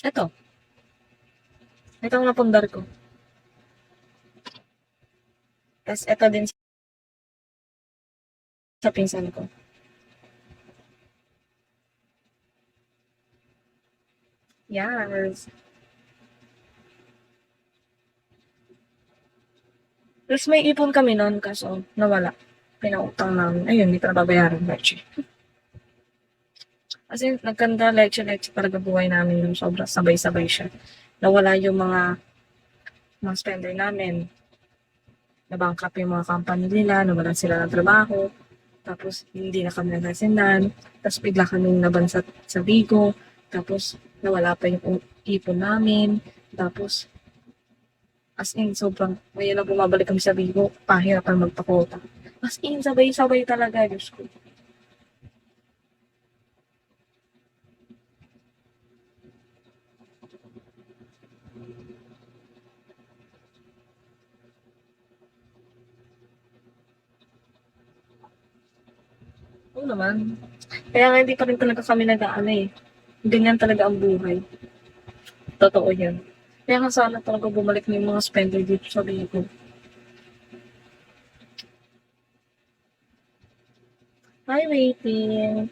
Ito. Ito ang napundar ko. Tapos ito din sa pinsan ko. Yes. Tapos may ipon kami noon kaso nawala. Pinautang namin. Ayun, hindi pa nababayaran, leche. Kasi nagkanda leche-leche talaga buhay namin yung sobrang sabay-sabay siya. Nawala yung mga spender namin. Nabangkrap yung mga company nila, nawalan sila ng trabaho. Tapos hindi na kami nagasinan. Tapos bigla kaming nabansat sa Vigo. Tapos nawala pa yung ipon namin. Tapos as in, sobrang, ngayon na bumabalik kami sa Vigo, pahirapan magpakota. As in, sabay-sabay talaga, Diyos ko. Oo naman. Kaya nga hindi pa rin talaga kami nag-aano eh. Ganyan talaga ang buhay. Totoo yan. Kaya nga sana talaga bumalik na yung mga spender dito sa Vigo. Hi, waiting.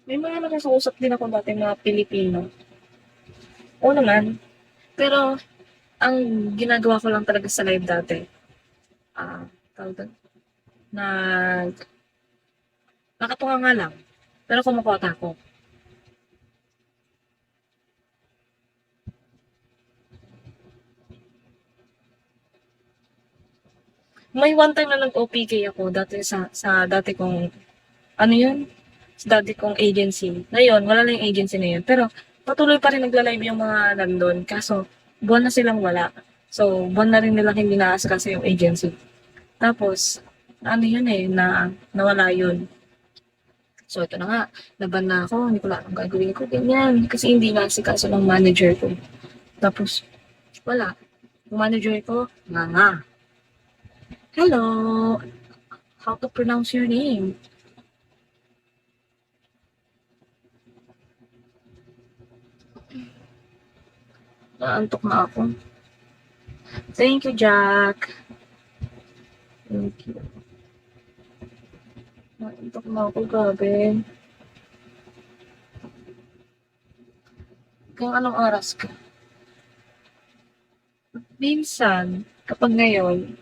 May mga nakakausap din ako dati mga Pilipino. Oo naman. Pero, ang ginagawa ko lang talaga sa live dati, tawag doon, nag, nakatunga nga lang. Pero kumukota ako. May one time na nag-OPK ako dati sa dati kong, ano yun? Sa dati kong agency. Ngayon, wala na yung agency na yun. Pero, patuloy pa rin nagla-live yung mga nandun. Kaso, buwan na silang wala. So, buwan na rin nilang hindi naasikaso yung agency. Tapos, ano yun eh, nawala yun. So, ito na nga, naban na ako, hindi ko lang anong gagawin ko, ganyan. Kasi hindi naasikaso ng manager ko. Tapos, wala. Yung manager ko, nga. Hello! How to pronounce your name? Naantok na ako. Thank you, Jack. Thank you. Naantok na ako, grabe. Kung anong oras ka? Minsan, kapag ngayon,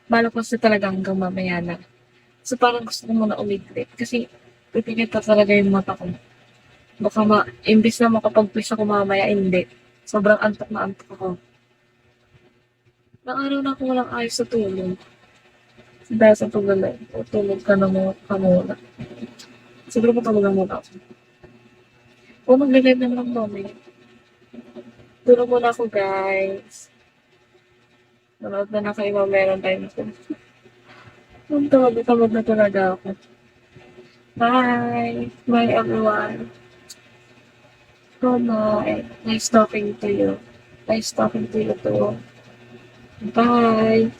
balak ko sa talaga hanggang mamaya na. So, parang gusto ko muna umiglit. Kasi, pipigil pa talaga yung mata ko. Baka imbis na makapag-push ako mamaya, hindi. Sobrang antok na antok ako. Nang araw na ako walang ayos sa tulog. Dahil sa tulog na, tulog ka na muna. Siguro matulog muna ako. O, mag-live naman ako mamaya. Tulog muna ako, guys. Nanood na kayo mamaya ng time ko. Tamad na talaga ako. Bye! Bye, everyone. Good night. Nice talking to you. Nice talking to you too. Bye!